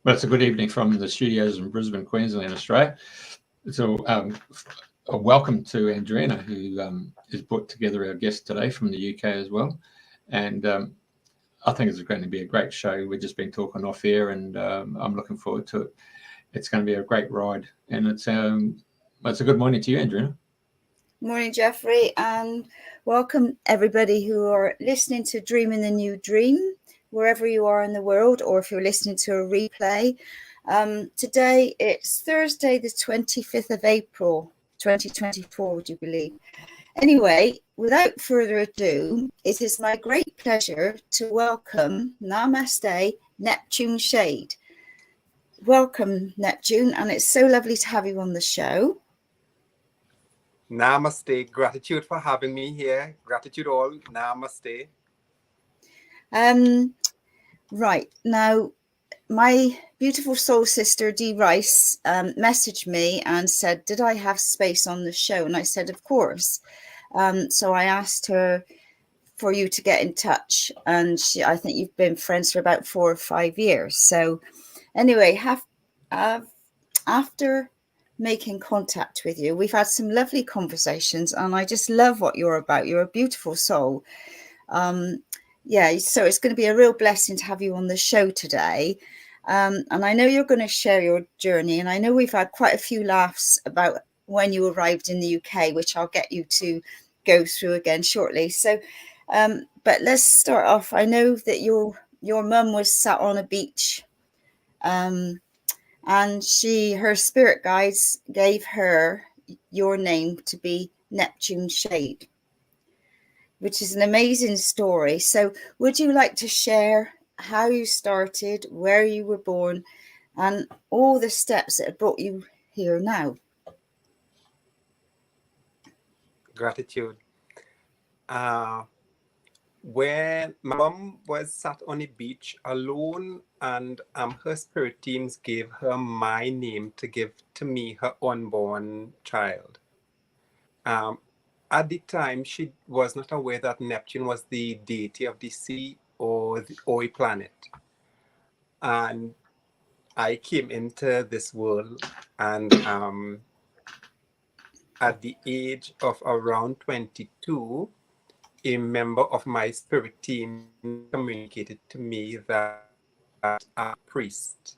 Well, it's a good evening from the studios in Brisbane, Queensland, Australia. So, a welcome to Andrena, who has put together our guest today from the UK as well. And I think it's going to be a great show. We've just been talking off air, and I'm looking forward to it. It's going to be a great ride. And it's a good morning to you, Andrena. Morning, Jeffrey, and welcome everybody who are listening to Dreaming the New Dream, wherever you are in the world, or if you're listening to a replay. Today it's Thursday, the 25th of April, 2024, would you believe? Anyway, without further ado, it is my great pleasure to welcome Namaste, Neptune Shade. Welcome, Neptune, and it's so lovely to have you on the show. Namaste. Gratitude for having me here. Gratitude all. Namaste. Right. Now, my beautiful soul sister, Dee Rice, messaged me and said, did I have space on the show? And I said, of course. So I asked her for you to get in touch. And I think you've been friends for about 4 or 5 years. So anyway, after making contact with you, we've had some lovely conversations, and I just love what you're about. You're a beautiful soul. So it's going to be a real blessing to have you on the show today. And I know you're going to share your journey, and I know we've had quite a few laughs about when you arrived in the UK, which I'll get you to go through again shortly. So, but let's start off. I know that your mum was sat on a beach, and her spirit guides gave her your name to be Neptune Shade, which is an amazing story. So would you like to share how you started, where you were born, and all the steps that have brought you here now? Gratitude. When my mom was sat on a beach alone, and her spirit teams gave her my name to give to me, her unborn child. At the time, she was not aware that Neptune was the deity of the sea or a planet. And I came into this world, and at the age of around 22, a member of my spirit team communicated to me that I'm a priest.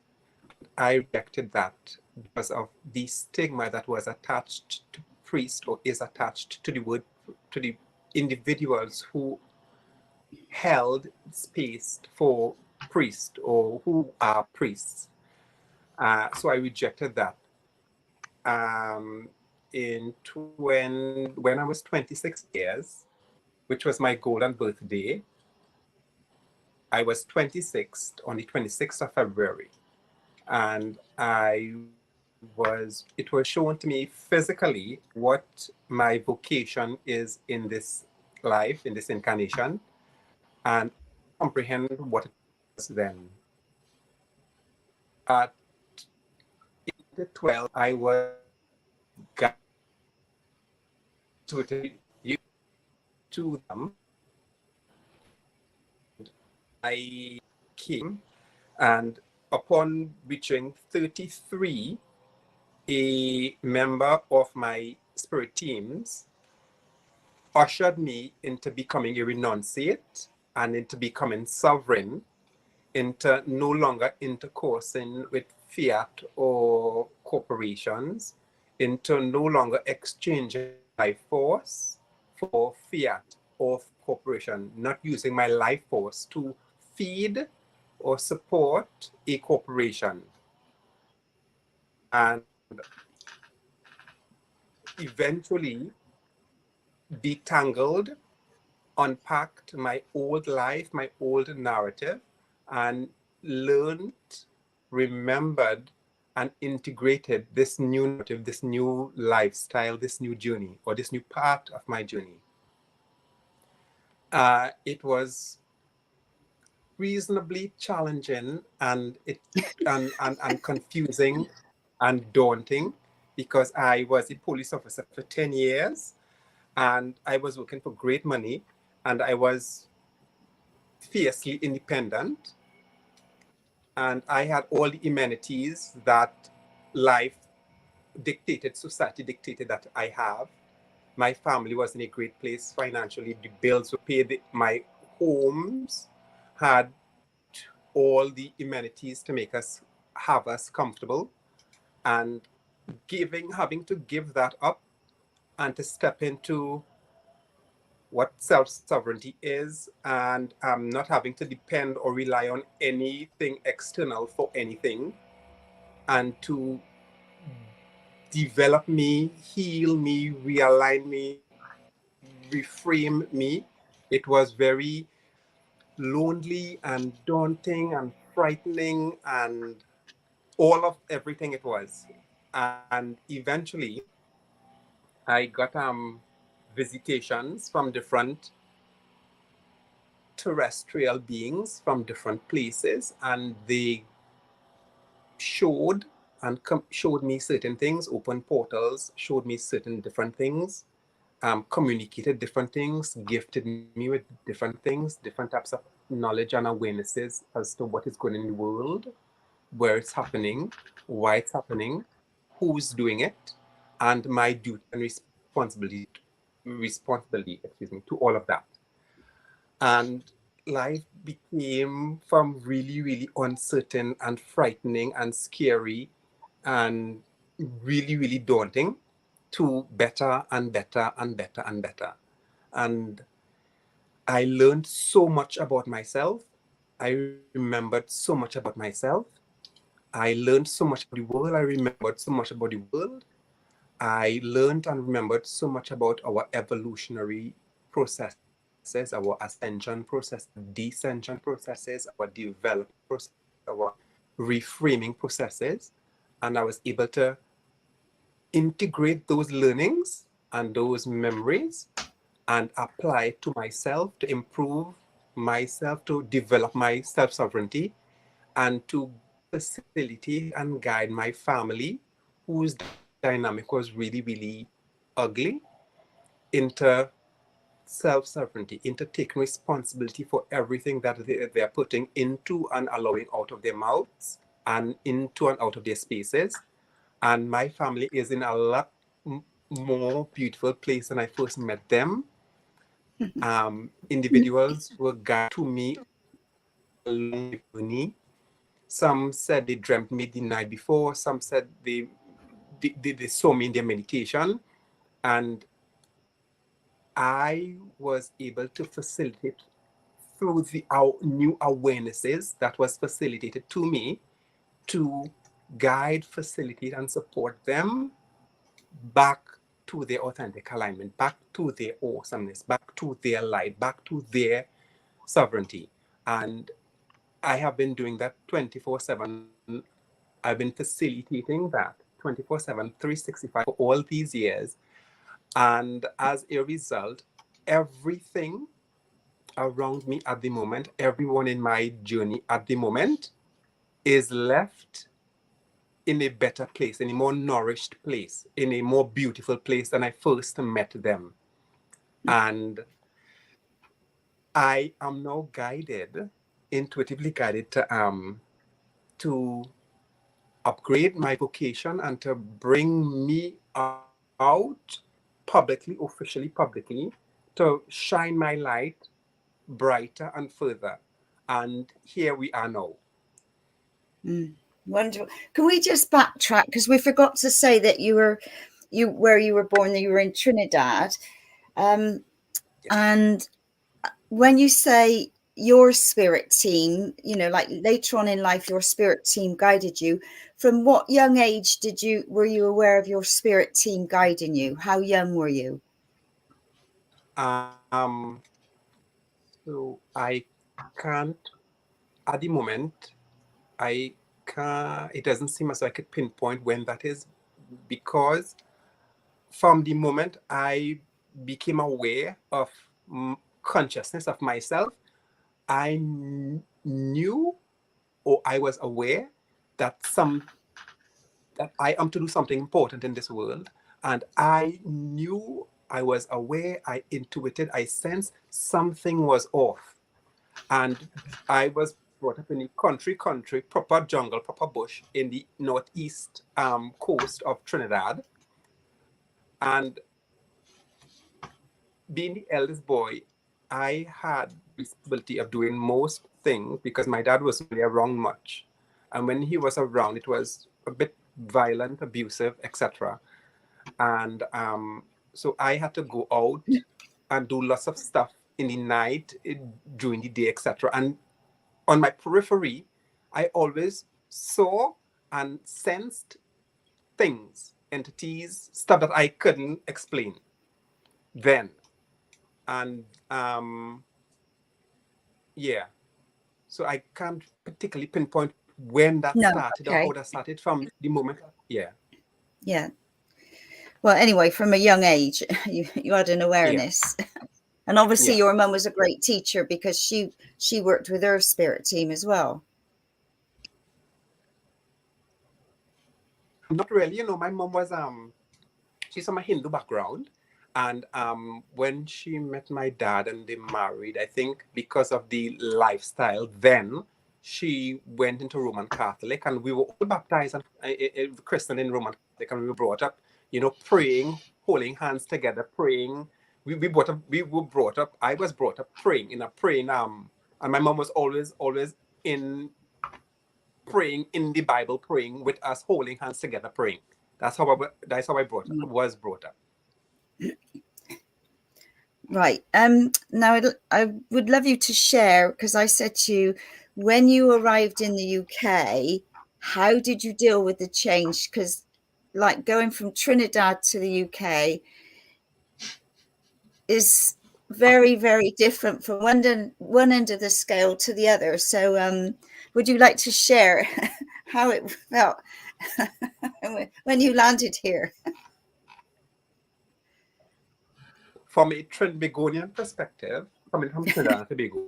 I rejected that because of the stigma that was attached to priest, or is attached to the word, to the individuals who held space for priest or who are priests. So I rejected that. When I was 26 years, which was my golden birthday, I was 26 on the 26th of February, and it was shown to me physically what my vocation is in this life, in this incarnation, and comprehend what it was then. At 12, I was guided to them. I came, and upon reaching 33, a member of my spirit teams ushered me into becoming a renunciate and into becoming sovereign, into no longer intercoursing with fiat or corporations, into no longer exchanging life force for fiat or corporation, not using my life force to feed or support a corporation. And eventually detangled, unpacked my old life, my old narrative, and learned, remembered, and integrated this new narrative, this new lifestyle, this new journey, or this new part of my journey. It was reasonably challenging and confusing and daunting, because I was a police officer for 10 years, and I was working for great money, and I was fiercely independent. and I had all the amenities that life dictated, society dictated that I have. My family was in a great place financially. The bills were paid. My homes had all the amenities to make us have us comfortable, and having to give that up and to step into what self-sovereignty is, and not having to depend or rely on anything external for anything, and to develop me, heal me, realign me, reframe me. It was very lonely and daunting and frightening and all of everything it was. And eventually I got visitations from different terrestrial beings from different places, and they showed showed me certain things, opened portals, showed me certain different things, communicated different things, gifted me with different things, different types of knowledge and awarenesses as to what is going on in the world, where it's happening, why it's happening, who's doing it, and my duty and responsibility, to all of that. And life became from really, really uncertain and frightening and scary and really, really daunting to better and better and better and better. And I learned so much about myself. I remembered so much about myself. I learned so much about the world. I remembered so much about the world. I learned and remembered so much about our evolutionary processes, our ascension process, descension processes, our development process, our reframing processes. And I was able to integrate those learnings and those memories and apply it to myself to improve myself, to develop my self-sovereignty, and to facilitate and guide my family, whose dynamic was really, really ugly, into self-sovereignty, into taking responsibility for everything that they're putting into and allowing out of their mouths and into and out of their spaces. And my family is in a lot more beautiful place than I first met them. Individuals were guided to me along the journey. Some said they dreamt me the night before. Some said they saw me in their meditation. And I was able to facilitate through the new awarenesses that was facilitated to me to guide, facilitate, and support them back to their authentic alignment, back to their awesomeness, back to their light, back to their sovereignty. And I have been doing that 24/7. I've been facilitating that 24/7, 365 for all these years. And as a result, everything around me at the moment, everyone in my journey at the moment, is left in a better place, in a more nourished place, in a more beautiful place than I first met them. And I am now guided, intuitively guided to upgrade my vocation and to bring me out publicly, officially, publicly, to shine my light brighter and further. And here we are now. Wonderful. Can we just backtrack, because we forgot to say that where you were born, that you were in Trinidad, yes. And when you say your spirit team, like later on in life, your spirit team guided you. From what young age were you aware of your spirit team guiding you? How young were you? So I can't, at the moment, it doesn't seem as though I could pinpoint when that is, because from the moment I became aware of consciousness of myself, I knew, or I was aware that I am to do something important in this world. And I knew, I was aware, I intuited, I sensed something was off. And I was brought up in the country, proper jungle, proper bush in the northeast coast of Trinidad. And being the eldest boy, I had the responsibility of doing most things because my dad wasn't really around much. And when he was around, it was a bit violent, abusive, etc. And so I had to go out and do lots of stuff in the night, during the day, etc. And on my periphery, I always saw and sensed things, entities, stuff that I couldn't explain then. And yeah, so I can't particularly pinpoint when that started or how that started from the moment. Yeah. Well, anyway, from a young age, you had an awareness. Yeah. And obviously your mum was a great teacher because she worked with her spirit team as well. Not really, my mom was she's from a Hindu background, and when she met my dad and they married, I think because of the lifestyle then, she went into Roman Catholic, and we were all baptized and Christian in Roman Catholic, and we were brought up, praying, holding hands together, praying. We were brought up. I was brought up praying in a praying and my mom was always in praying in the Bible, praying with us, holding hands together, praying. That's how I was brought up. Right. Now I would love you to share, because I said to you, when you arrived in the UK, how did you deal with the change? Because like going from Trinidad to the UK is very, very different from one end of the scale to the other. So would you like to share how it felt when you landed here? From a Trinbagonian perspective, coming from Trinidad and Tobago,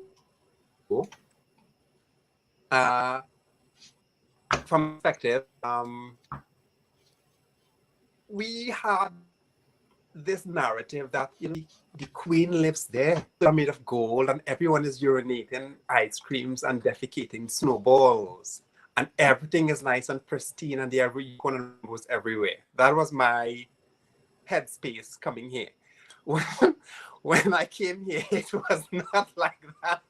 from perspective, we had this narrative that the queen lives there, they're made of gold, and everyone is urinating ice creams and defecating snowballs, and everything is nice and pristine, and there goes everywhere. That was my headspace coming here. When I came here, it was not like that.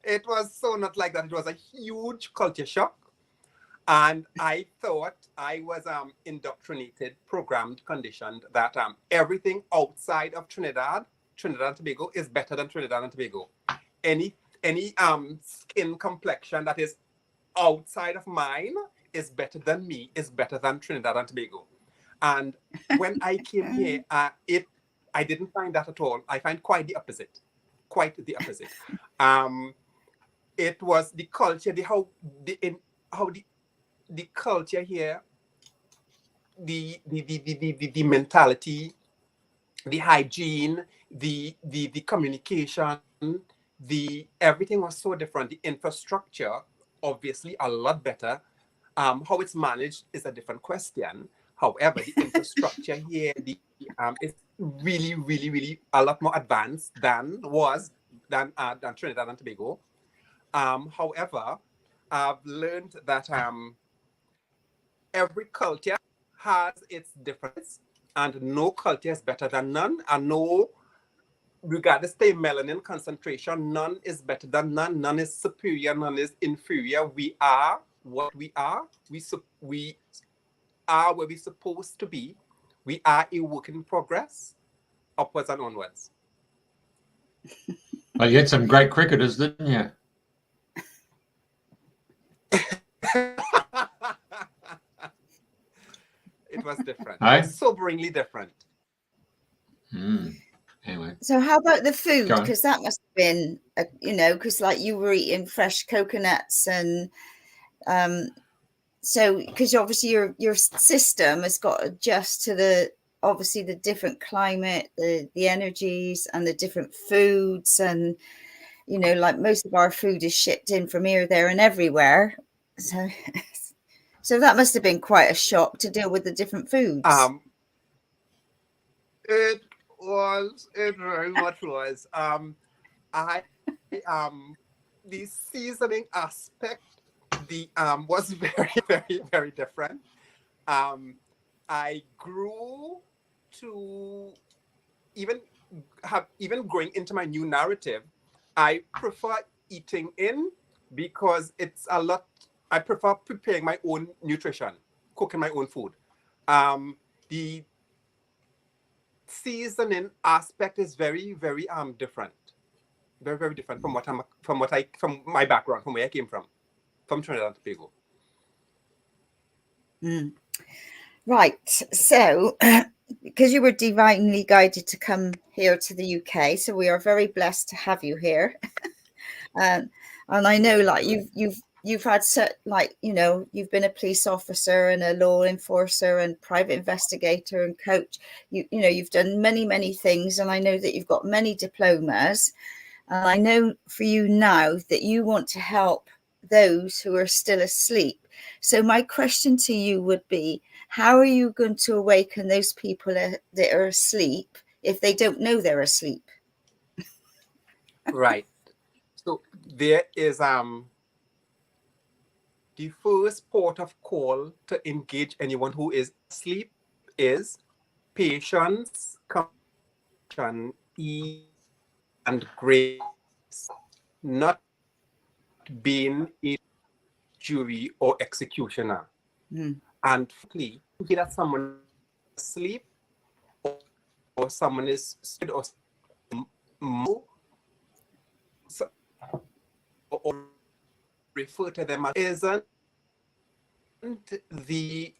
It was so not like that. It was a huge culture shock. And I thought I was indoctrinated, programmed, conditioned that everything outside of Trinidad and Tobago is better than Trinidad and Tobago. Any skin complexion that is outside of mine is better than me, is better than Trinidad and Tobago. And when I came here, I didn't find that at all. I find quite the opposite. It was the culture, the culture here, the mentality, the hygiene, the communication, everything was so different. The infrastructure, obviously, a lot better. How it's managed is a different question. However, the infrastructure here is really, really, really a lot more advanced than Trinidad and Tobago. However, I've learned that every culture has its difference, and no culture is better than none, and no, regardless of the melanin concentration, none is better than none. None is superior, none is inferior. We are what we are. We are where we're supposed to be. We are a work in progress, upwards and onwards. Well, you had some great cricketers, didn't you? It was different. It was soberingly different. Anyway. So how about the food? Because that must have been, because like you were eating fresh coconuts and so because obviously your system has got to adjust to the different climate, the energies and the different foods, and like most of our food is shipped in from here, there and everywhere. So that must have been quite a shock to deal with the different foods. It very much was. the seasoning aspect, the was very, very, very different. I grew to even growing into my new narrative. I prefer eating in because it's a lot. I prefer preparing my own nutrition, cooking my own food. The seasoning aspect is very, very different. Very, very different from from my background, from where I came from Trinidad and Tobago. Right. So, because you were divinely guided to come here to the UK, so we are very blessed to have you here. And I know, like, you've had you've been a police officer and a law enforcer and private investigator and coach. You've done many things, and I know that you've got many diplomas. And I know for you now that you want to help those who are still asleep. So my question to you would be, how are you going to awaken those people that are asleep if they don't know they're asleep? Right. So there is the first port of call to engage anyone who is asleep is patience, compassion, ease, and grace, not being a jury or executioner. And finally, that someone is asleep or someone is stupid or refer to them as isn't the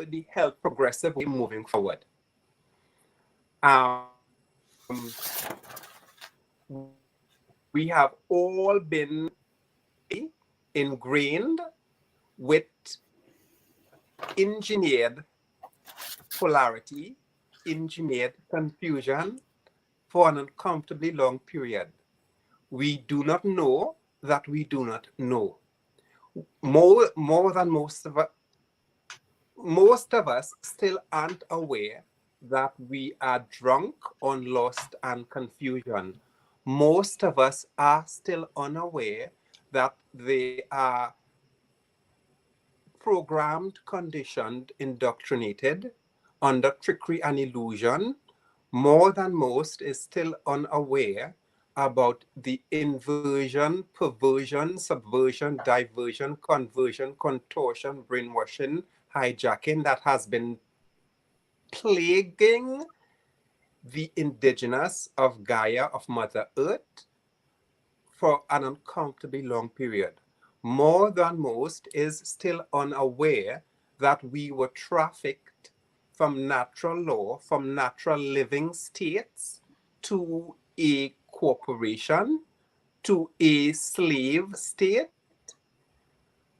the health progressive way moving forward. We have all been ingrained with engineered polarity, engineered confusion for an uncomfortably long period. We do not know that we do not know. More than most of us still aren't aware that we are drunk on lost and confusion. Most of us are still unaware that they are programmed, conditioned, indoctrinated under trickery and illusion. More than most is still unaware about the inversion, perversion, subversion, diversion, conversion, contortion, brainwashing, hijacking that has been plaguing the indigenous of Gaia, of Mother Earth, for an uncomfortably long period. More than most is still unaware that we were trafficked from natural law, from natural living states, to a corporation, to a slave state.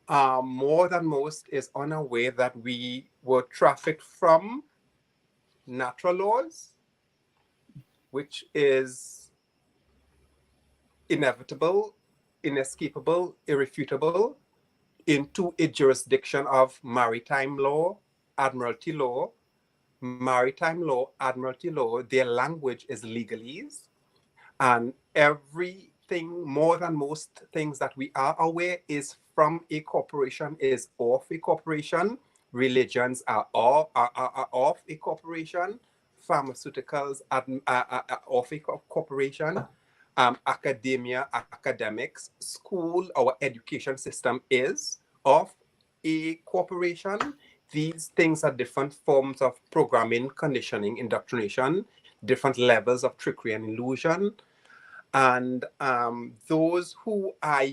More than most is unaware that we were trafficked from natural laws, which is inevitable, inescapable, irrefutable, into a jurisdiction of maritime law, admiralty law. Maritime law, admiralty law, their language is legalese. And everything, more than most things that we are aware, is from a corporation, is of a corporation. Religions are of a corporation. Pharmaceuticals are of a corporation. Academia, academics, school, our education system is of a corporation. These things are different forms of programming, conditioning, indoctrination, different levels of trickery and illusion. And those who are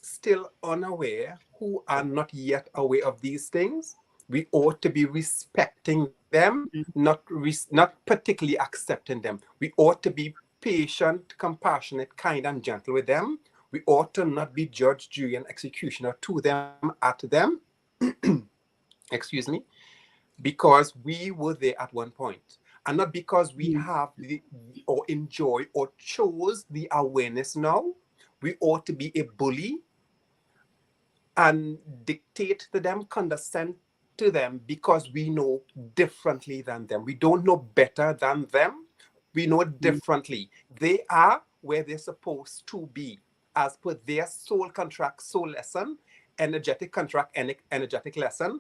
still unaware, who are not yet aware of these things, we ought to be respecting them, not particularly accepting them. We ought to be patient, compassionate, kind, and gentle with them. We ought to not be judge, jury, and executioner to them, at them. Excuse me, because we were there at one point, and not because we have or enjoy or chose the awareness now. We ought to be a bully and dictate to them, condescend to them, because we know differently than them. We don't know better than them. We know differently. They are where they're supposed to be as per their soul contract, soul lesson, energetic contract, energetic lesson,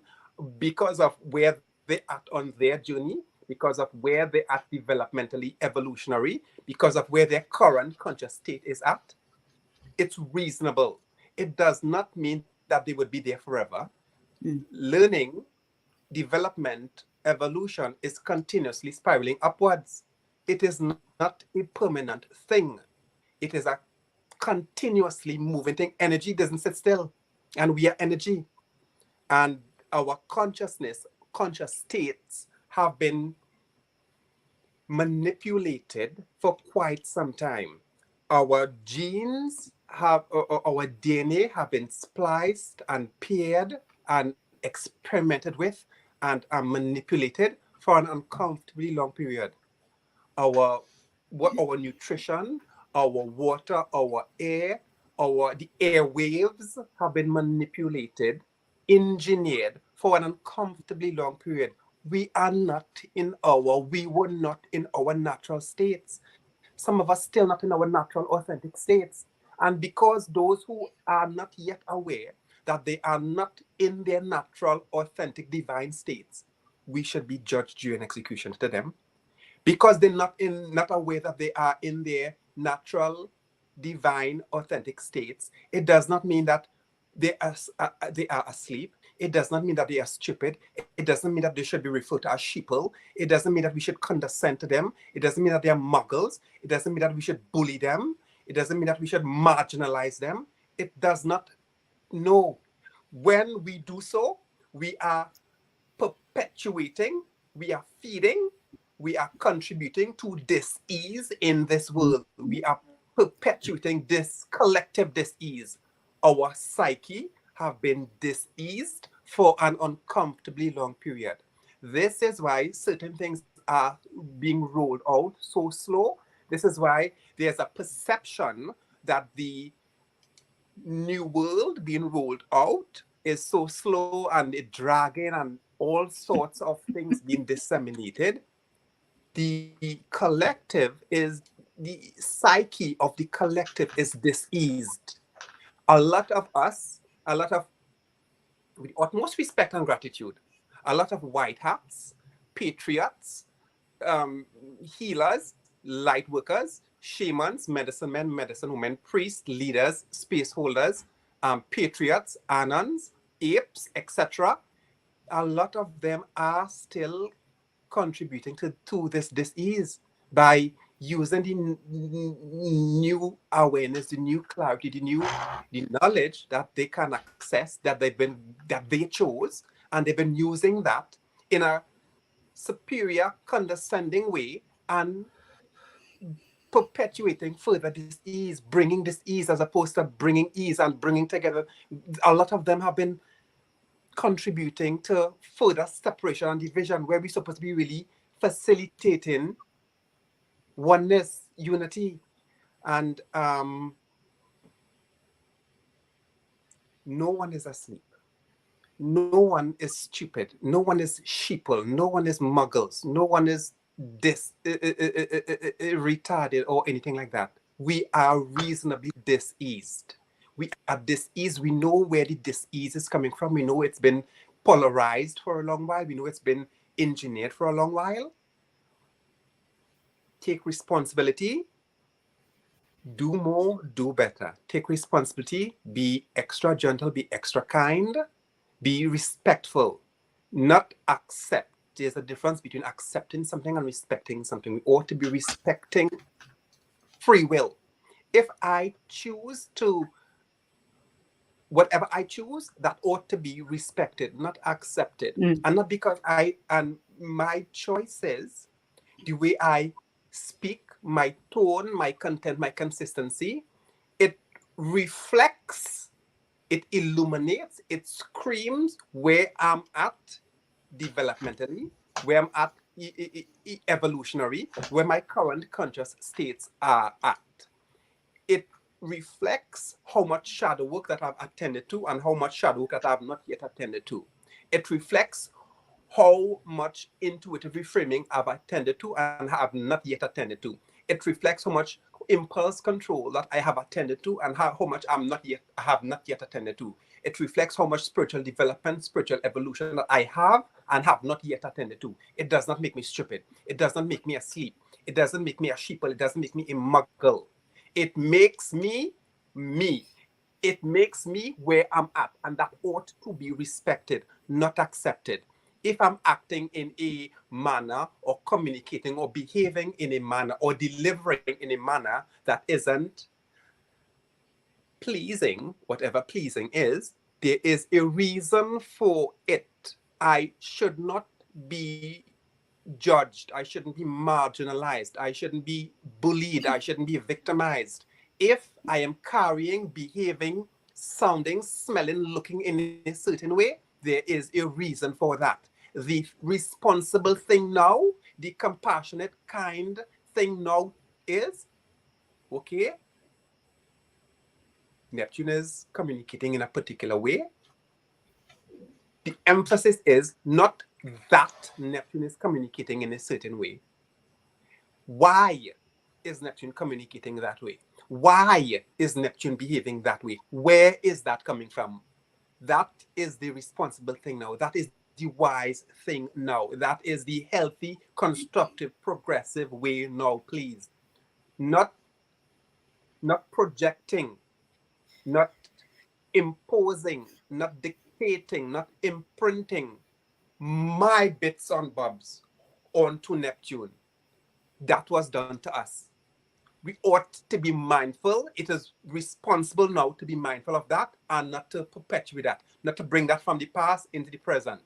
because of where they're at on their journey, because of where they're at developmentally, evolutionary, because of where their current conscious state is at. It's reasonable. It does not mean that they would be there forever. Learning, development, evolution is continuously spiraling upwards. It is not a permanent thing. It is a continuously moving thing. Energy doesn't sit still, and we are energy. And our consciousness, conscious states have been manipulated for quite some time. Our genes have, our DNA have been spliced and paired and experimented with and are manipulated for an uncomfortably long period. Our nutrition, our water, our air, the airwaves have been manipulated, engineered for an uncomfortably long period. We were not in our natural states. Some of us still not in our natural, authentic states. And because those who are not yet aware that they are not in their natural, authentic, divine states, we should be judged during execution to them. Because they're not aware that they are in their natural, divine, authentic states, it does not mean that they are asleep. It does not mean that they are stupid. It doesn't mean that they should be referred to as sheeple. It doesn't mean that we should condescend to them. It doesn't mean that they are muggles. It doesn't mean that we should bully them. It doesn't mean that we should marginalize them. It does not. No. When we do so, we are perpetuating, we are feeding, we are contributing to dis-ease in this world. We are perpetuating this collective dis-ease. Our psyche have been diseased for an uncomfortably long period. This is why certain things are being rolled out so slow. This is why there's a perception that the new world being rolled out is so slow and it dragging and all sorts of things being disseminated. The collective is, the psyche of the collective is diseased. A lot of us, with utmost respect and gratitude, a lot of white hats, patriots, healers, light workers, shamans, medicine men, medicine women, priests, leaders, space holders, patriots, anons, apes, etc. A lot of them are still contributing to this disease by using the new awareness, the new clarity, the knowledge that they can access, that they chose, and they've been using that in a superior, condescending way and perpetuating further disease, bringing disease as opposed to bringing ease and bringing together. A lot of them have been contributing to further separation and division, where we're supposed to be really facilitating oneness, unity. And no one is asleep. No one is stupid. No one is sheeple. No one is muggles. No one is retarded or anything like that. We are reasonably diseased. We are diseased. We know where the disease is coming from. We know it's been polarized for a long while. We know it's been engineered for a long while. Take responsibility. Do more, do better. Take responsibility. Be extra gentle. Be extra kind. Be respectful. Not accept. There's a difference between accepting something and respecting something. We ought to be respecting free will. If I choose to, whatever I choose, that ought to be respected, not accepted. And not because my choices, the way I speak, my tone, my content, my consistency, it reflects, it illuminates, it screams where I'm at developmentally, where I'm at evolutionary, where my current conscious states are at. It reflects how much shadow work that I've attended to and how much shadow work that I've not yet attended to. It reflects how much intuitive reframing I've attended to and have not yet attended to. It reflects how much impulse control that I have attended to and how much I have not yet attended to. It reflects how much spiritual development, spiritual evolution that I have and have not yet attended to. It does not make me stupid. It does not make me asleep. It doesn't make me a sheeple. It doesn't make me a muggle. It makes me me. It makes me where I'm at, and that ought to be respected, not accepted. If I'm acting in a manner or communicating or behaving in a manner or delivering in a manner that isn't pleasing, whatever pleasing is, there is a reason for it. I should not be judged. I shouldn't be marginalized. I shouldn't be bullied. I shouldn't be victimized. If I am carrying, behaving, sounding, smelling, looking in a certain way, there is a reason for that. The responsible thing now, the compassionate, kind thing now is, okay, Neptune is communicating in a particular way. The emphasis is not that Neptune is communicating in a certain way. Why is Neptune communicating that way? Why is Neptune behaving that way? Where is that coming from? That is the responsible thing now. That is the wise thing now. That is the healthy, constructive, progressive way now, please. Not projecting, not imposing, not dictating, not imprinting my bits and bobs onto Neptune. That was done to us. We ought to be mindful. It is responsible now to be mindful of that and not to perpetuate that, not to bring that from the past into the present,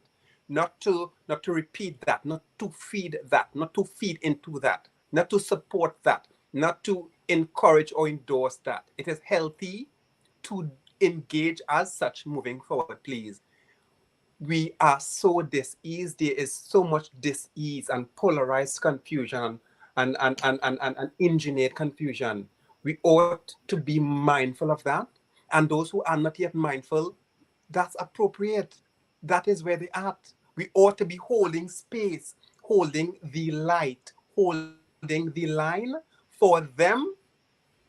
not to repeat that, not to feed that, not to feed into that, not to support that, not to encourage or endorse that. It is healthy to engage as such moving forward, please. We are so diseased. There is so much disease and polarized confusion and engineered confusion. We ought to be mindful of that. And those who are not yet mindful, that's appropriate. That is where they're at. We ought to be holding space, holding the light, holding the line for them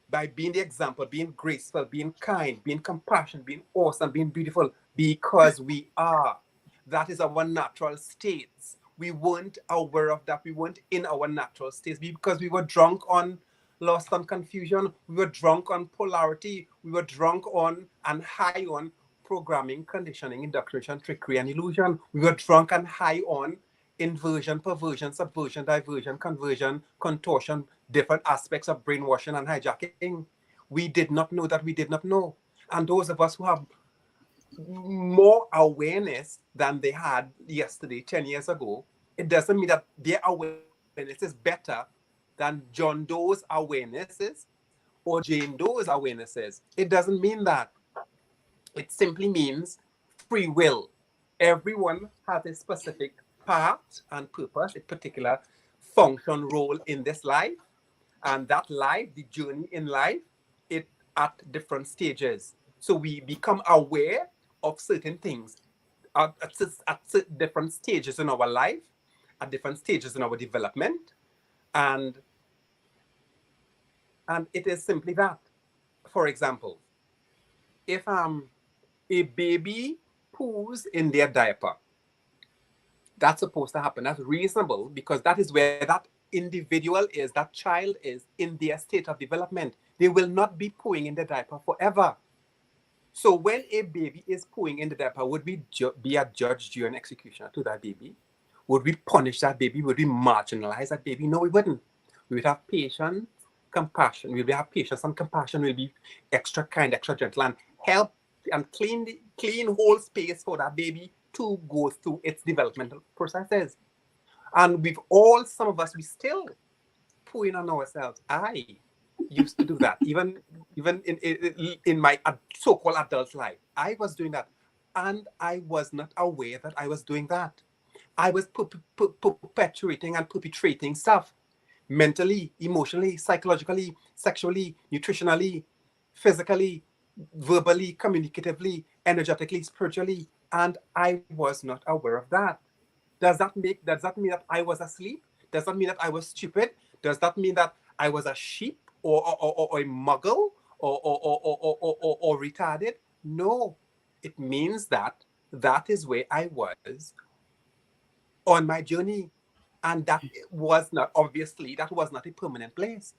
by being the example, being graceful, being kind, being compassionate, being awesome, being beautiful, because we are. That is our natural states. We weren't aware of that. We weren't in our natural states because we were drunk on lost on confusion. We were drunk on polarity. We were drunk on and high on programming, conditioning, indoctrination, trickery, and illusion. We were drunk and high on inversion, perversion, subversion, diversion, conversion, contortion, different aspects of brainwashing and hijacking. We did not know that we did not know. And those of us who have more awareness than they had yesterday, 10 years ago, it doesn't mean that their awareness is better than John Doe's awarenesses or Jane Doe's awarenesses. It doesn't mean that. It simply means free will. Everyone has a specific part and purpose, a particular function, role in this life. And that life, the journey in life, it at different stages. So we become aware of certain things at different stages in our life, at different stages in our development. And it is simply that. For example, if a baby poos in their diaper, that's supposed to happen. That's reasonable because that is where that individual is, that child is in their state of development. They will not be pooing in the diaper forever. So when a baby is pooing in the diaper, would we be a judge, jury, and executioner to that baby? Would we punish that baby? Would we marginalize that baby? No, we wouldn't. We would have patience, compassion. We would have patience and compassion. We'll be extra kind, extra gentle, and help and clean whole space for that baby to go through its developmental processes. And some of us, we still pooing on ourselves. I used to do that, even in my so-called adult life. I was doing that, and I was not aware that I was doing that. I was perpetuating and perpetrating stuff mentally, emotionally, psychologically, sexually, nutritionally, physically, verbally, communicatively, energetically, spiritually, and I was not aware of that. Does that mean that I was asleep? Does that mean that I was stupid? Does that mean that I was a sheep or a muggle or retarded. No, it means that is where I was on my journey. And that was not, obviously, that was not a permanent place.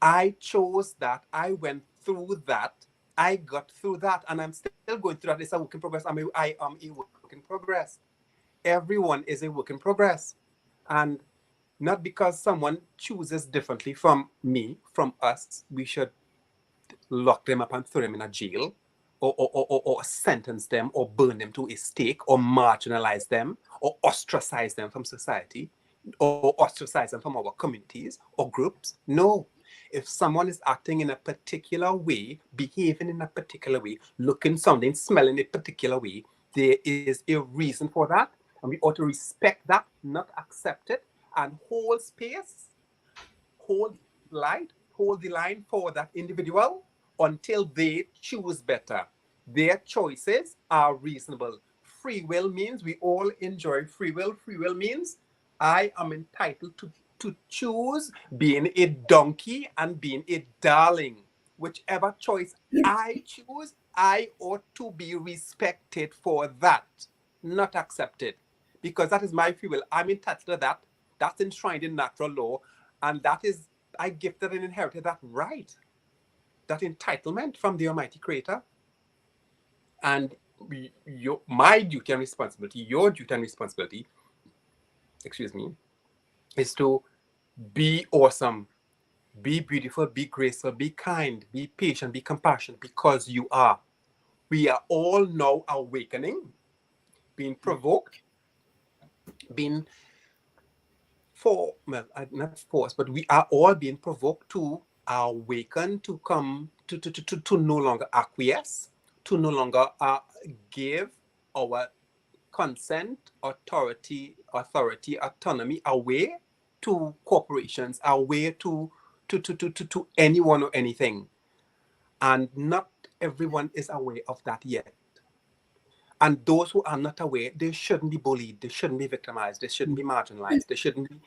I chose that. I went through that. I got through that. And I'm still going through that. It's a work in progress. I am a work in progress. Everyone is a work in progress. And not because someone chooses differently from me, from us, we should lock them up and throw them in a jail, or sentence them, or burn them to a stake, or marginalize them, or ostracize them from society, or ostracize them from our communities or groups. No. If someone is acting in a particular way, behaving in a particular way, looking, sounding, smelling a particular way, there is a reason for that. And we ought to respect that, not accept it, and hold space, hold the line for that individual until they choose better. Their choices are reasonable. Free will means we all enjoy free will. Free will means I am entitled to choose being a donkey and being a darling. Whichever choice I choose, I ought to be respected for that, not accepted. Because that is my free will. I'm entitled to that. That's enshrined in natural law. And that is, I gifted and inherited that right, that entitlement from the Almighty Creator. And my duty and responsibility, your duty and responsibility, is to be awesome, be beautiful, be graceful, be kind, be patient, be compassionate, because you are. We are all now awakening, being provoked, being not forced, but we are all being provoked to awaken, to come to no longer acquiesce, to no longer give our consent, authority, autonomy away to corporations, away to anyone or anything. And not everyone is aware of that yet. And those who are not aware, they shouldn't be bullied, they shouldn't be victimized, they shouldn't be marginalized, they shouldn't be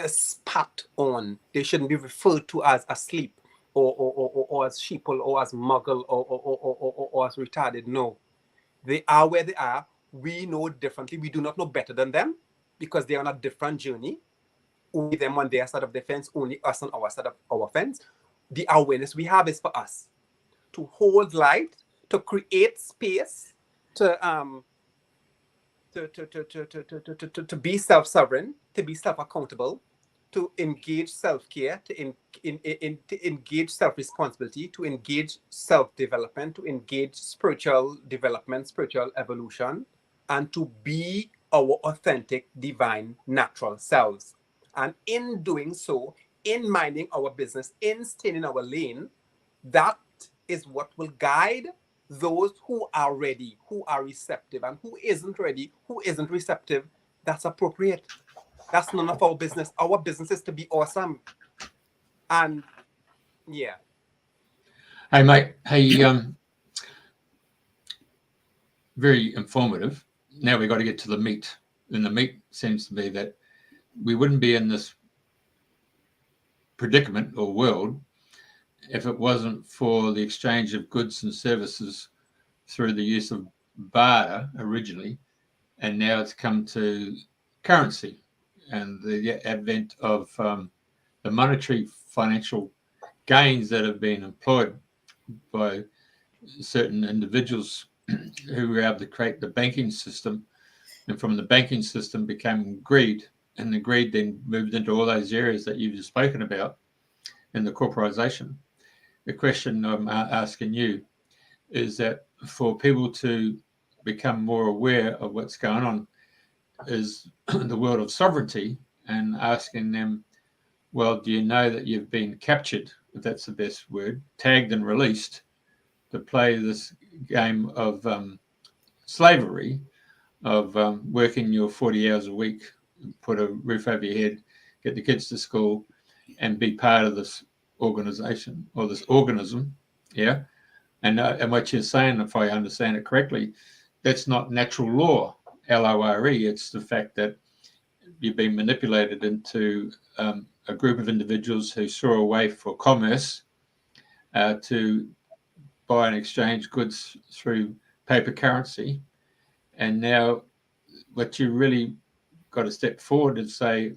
spat on, they shouldn't be referred to as asleep, or as sheeple, or as muggle, or as retarded. No, they are where they are. We know differently. We do not know better than them, because they are on a different journey. Only them on their side of the fence, only us on our side of our fence. The awareness we have is for us to hold light, to create space, to be self-sovereign, to be self-accountable, to engage self-care, to engage self-responsibility, to engage self-development, to engage spiritual development, spiritual evolution, and to be our authentic, divine, natural selves. And in doing so, in minding our business, in staying in our lane, that is what will guide those who are ready, who are receptive, and who isn't ready, who isn't receptive. That's appropriate. That's none of our business. Our business is to be awesome. And yeah. Hey, mate. Hey, very informative. Now we've got to get to the meat. And the meat seems to be that we wouldn't be in this predicament or world if it wasn't for the exchange of goods and services through the use of barter originally, and now it's come to currency and the advent of the monetary financial gains that have been employed by certain individuals who were able to create the banking system, and from the banking system became greed, and the greed then moved into all those areas that you've just spoken about in the corporization. The question I'm asking you is that for people to become more aware of what's going on is the world of sovereignty, and asking them, well, do you know that you've been captured, if that's the best word, tagged and released to play this game of slavery, of working your 40 hours a week, put a roof over your head, get the kids to school, and be part of this organization or this organism, yeah? And what you're saying, if I understand it correctly, that's not natural law, LORE. It's the fact that you've been manipulated into a group of individuals who saw a way for commerce to buy and exchange goods through paper currency. And now what you really got to step forward and say,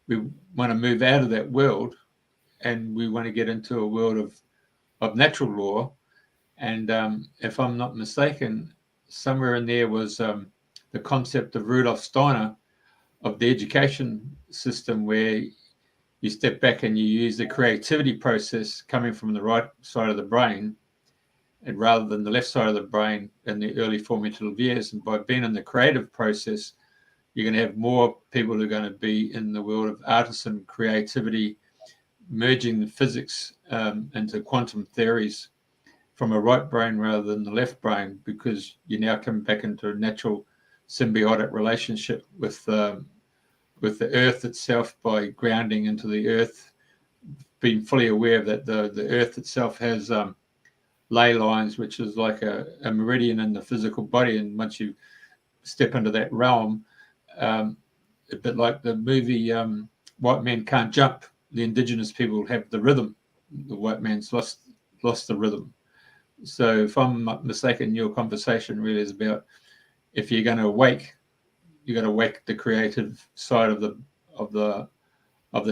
we want to move out of that world and we want to get into a world of natural law. And if I'm not mistaken, somewhere in there was the concept of Rudolf Steiner of the education system, where you step back and you use the creativity process coming from the right side of the brain, and rather than the left side of the brain in the early formative years. And by being in the creative process, you're going to have more people who are going to be in the world of artisan creativity, merging the physics into quantum theories from a right brain rather than the left brain, because you now come back into a natural symbiotic relationship with the earth itself by grounding into the earth, being fully aware that the earth itself has ley lines, which is like a meridian in the physical body. And once you step into that realm, a bit like the movie White Men Can't Jump, the indigenous people have the rhythm. The white man's lost the rhythm. So if I'm not mistaken, your conversation really is about, if you're going to awake, you got to wake the creative side of the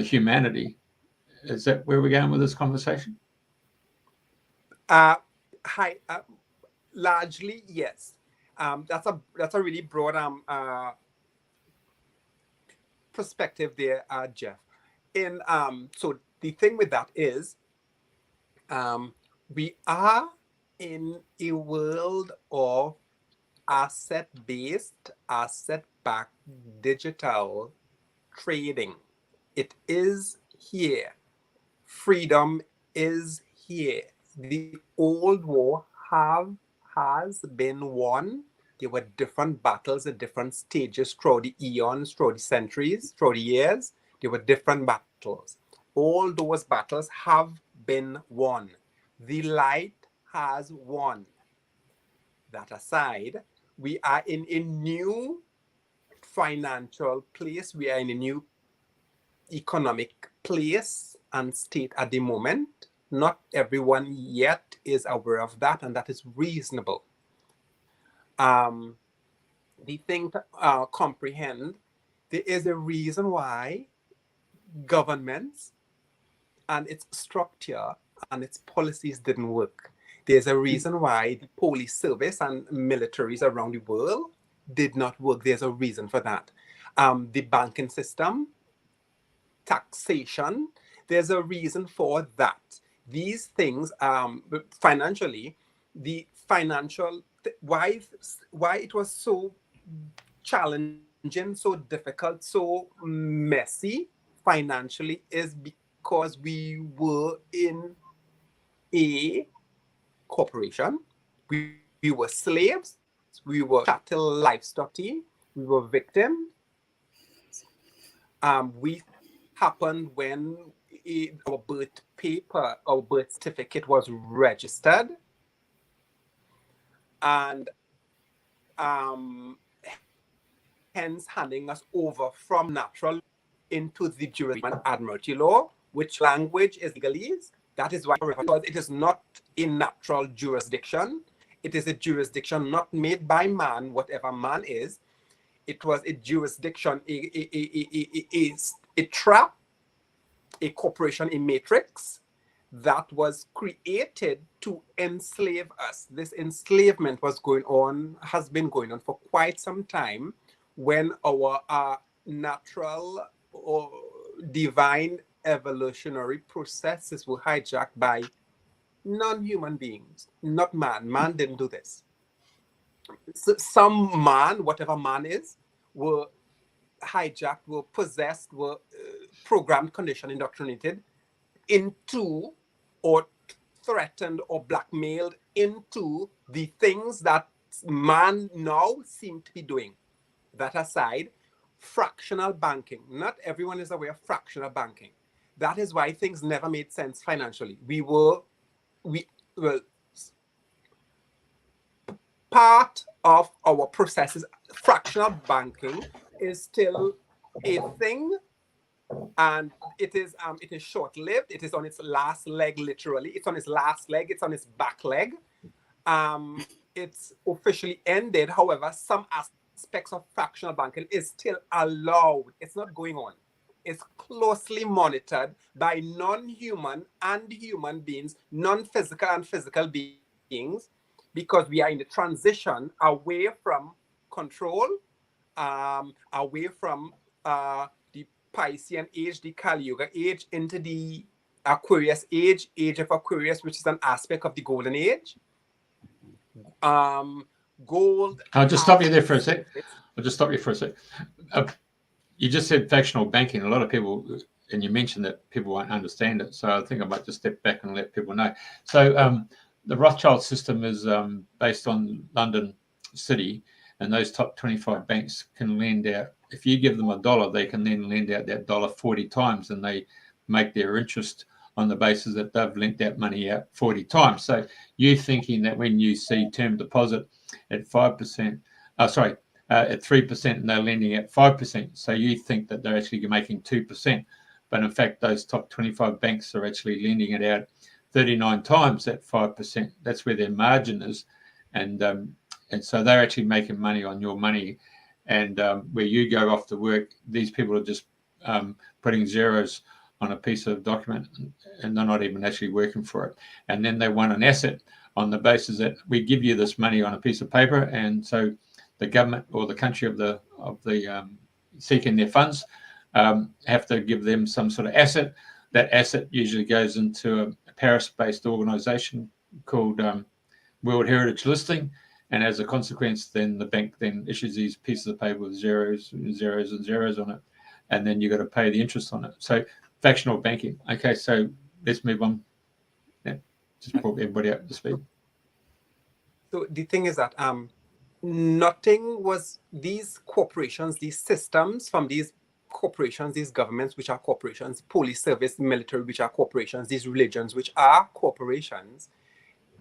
humanity. Is that where we're going with this conversation? Largely, yes. That's a really broad perspective there, Jeff. So the thing with that is, we are in a world of asset-based, asset-backed digital trading. It is here. Freedom is here. The old war has been won. There were different battles at different stages throughout the eons, throughout the centuries, throughout the years. There were different battles. All those battles have been won. The light has won. That aside, we are in a new financial place. We are in a new economic place and state at the moment. Not everyone yet is aware of that, and that is reasonable. The thing to comprehend, there is a reason why governments and its structure and its policies didn't work. There's a reason why the police service and militaries around the world did not work. There's a reason for that. The banking system, taxation, there's a reason for that. These things, financially, the financial, why it was so challenging, so difficult, so messy financially, is because we were in a corporation. We were slaves. We were chattel livestock team. We were victims. We happened when our birth paper, our birth certificate was registered, and hence handing us over from natural into the jurisdiction admiralty law, which language is legalese. That is why, because it is not a natural jurisdiction. It is a jurisdiction not made by man, whatever man is. It was a jurisdiction, a trap, a corporation, a matrix that was created to enslave us. This enslavement was going on, has been going on for quite some time, when our natural or divine evolutionary processes were hijacked by non-human beings, not man. Man didn't do this. So some man, whatever man is, were hijacked, were possessed, were programmed, conditioned, indoctrinated into, or threatened or blackmailed into the things that man now seem to be doing. That aside, fractional banking. Not everyone is aware of fractional banking. That is why things never made sense financially. Part of our processes, fractional banking is still a thing, and it is short-lived. It is on its last leg, literally. It's on its last leg. It's on its back leg. It's officially ended. However, some aspects of fractional banking is still allowed. It's not going on. It's closely monitored by non-human and human beings, non-physical and physical beings, because we are in the transition away from control, away from the Piscean age, the Kali Yuga age, into the Aquarius age, age of Aquarius, which is an aspect of the golden age. Gold. I'll just stop you there for a sec. You just said fractional banking. A lot of people, and you mentioned that people won't understand it. So I think I might just step back and let people know. So the Rothschild system is based on London City, and those top 25 banks can lend out. If you give them $1, they can then lend out that dollar 40 times, and they make their interest on the basis that they've lent that money out 40 times. So you thinking that when you see term deposit at 5%, at 3%, and they're lending at 5%. So you think that they're actually making 2%. But in fact, those top 25 banks are actually lending it out 39 times at 5%. That's where their margin is. And so they're actually making money on your money. And where you go off to work, these people are just putting zeros on a piece of document, and they're not even actually working for it. And then they want an asset on the basis that we give you this money on a piece of paper, and so the government or the country of the seeking their funds have to give them some sort of asset. That asset usually goes into a Paris-based organisation called World Heritage Listing, and as a consequence, then the bank then issues these pieces of paper with zeros and zeros on it, and then you've got to pay the interest on it. So fractional banking. Okay, so let's move on. Yeah, just brought everybody up to speed. So the thing is that nothing was these corporations, these systems from these corporations, these governments, which are corporations, police service, military, which are corporations, these religions, which are corporations,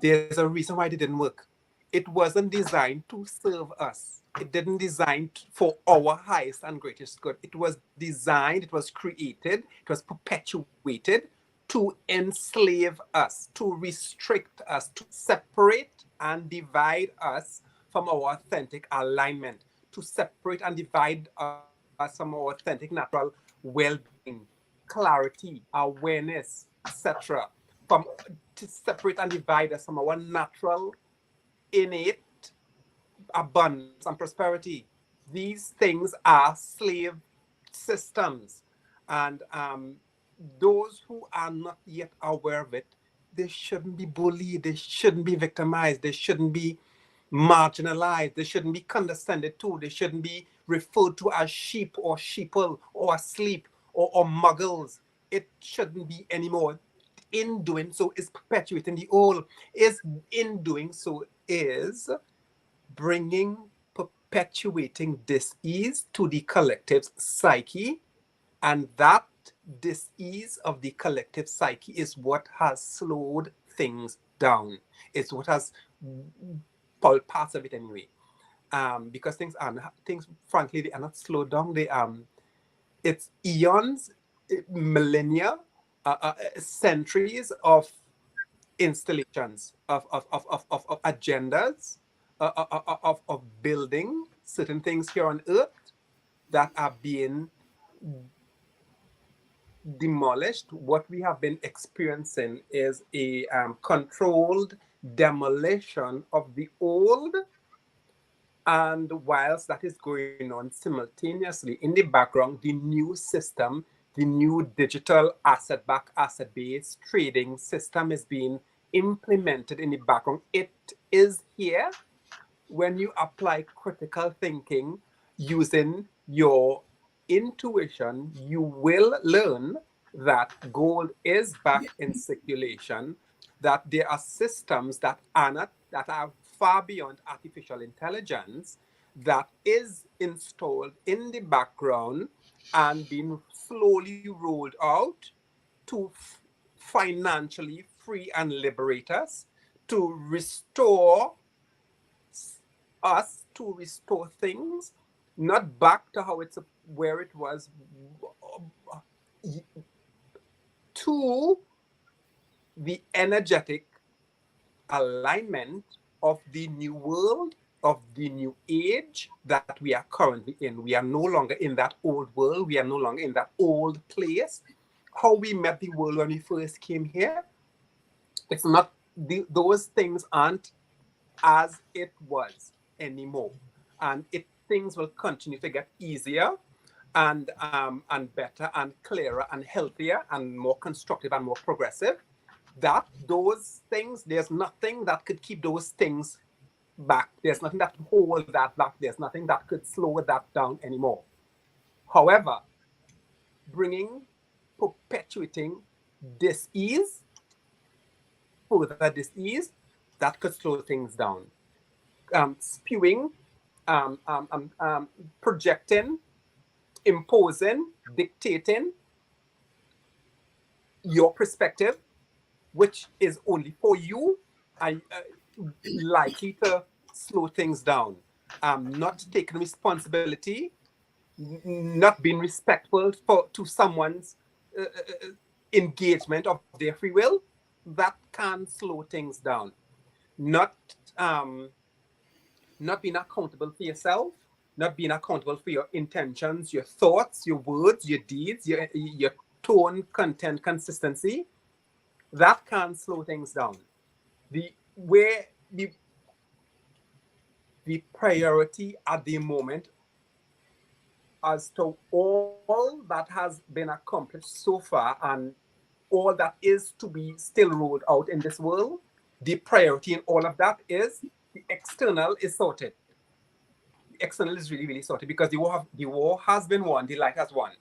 there's a reason why they didn't work. It wasn't designed to serve us. It didn't design for our highest and greatest good. It was designed, it was created, it was perpetuated to enslave us, to restrict us, to separate and divide us from our authentic alignment, to separate and divide us from our authentic natural well-being, clarity, awareness, etc. To separate and divide us from our natural, innate abundance and prosperity. These things are slave systems, and those who are not yet aware of it, they shouldn't be bullied, they shouldn't be victimized, they shouldn't be marginalized, they shouldn't be condescended to, they shouldn't be referred to as sheep or sheeple or asleep or muggles. It shouldn't be anymore. In doing so is perpetuating the old. In doing so is bringing, perpetuating dis-ease to the collective's psyche, and that dis-ease of the collective psyche is what has slowed things down. It's what has parts of it anyway. Because things frankly, they are not slowed down. It's eons, millennia, centuries of installations, of agendas, of building certain things here on earth that are being demolished. What we have been experiencing is a controlled demolition of the old, and whilst that is going on simultaneously in the background, the new system, the new digital asset-backed, asset-based trading system is being implemented in the background. It is here. When you apply critical thinking using your intuition, you will learn that gold is back in circulation, that there are systems that are far beyond artificial intelligence that is installed in the background and being slowly rolled out to financially free and liberate us, to restore us, to restore things, not back to how it's where it was to the energetic alignment of the new world, of the new age that we are currently in. We are no longer in that old world. We are no longer in that old place. How we met the world when we first came here, it's not, those things aren't as it was anymore. And things will continue to get easier and better and clearer and healthier and more constructive and more progressive. That those things, there's nothing that could keep those things back. There's nothing that could hold that back. There's nothing that could slow that down anymore. However, perpetuating dis-ease, further dis-ease, that could slow things down. Spewing, projecting, imposing, dictating your perspective, which is only for you, and likely to slow things down. Not taking responsibility, not being respectful to someone's engagement of their free will, that can slow things down. Not being accountable for yourself, not being accountable for your intentions, your thoughts, your words, your deeds, your tone, content, consistency, that can slow things down. The priority at the moment as to all that has been accomplished so far and all that is to be still rolled out in this world, the priority in all of that is the external is sorted. The external is really, really sorted because the war has been won, the light has won.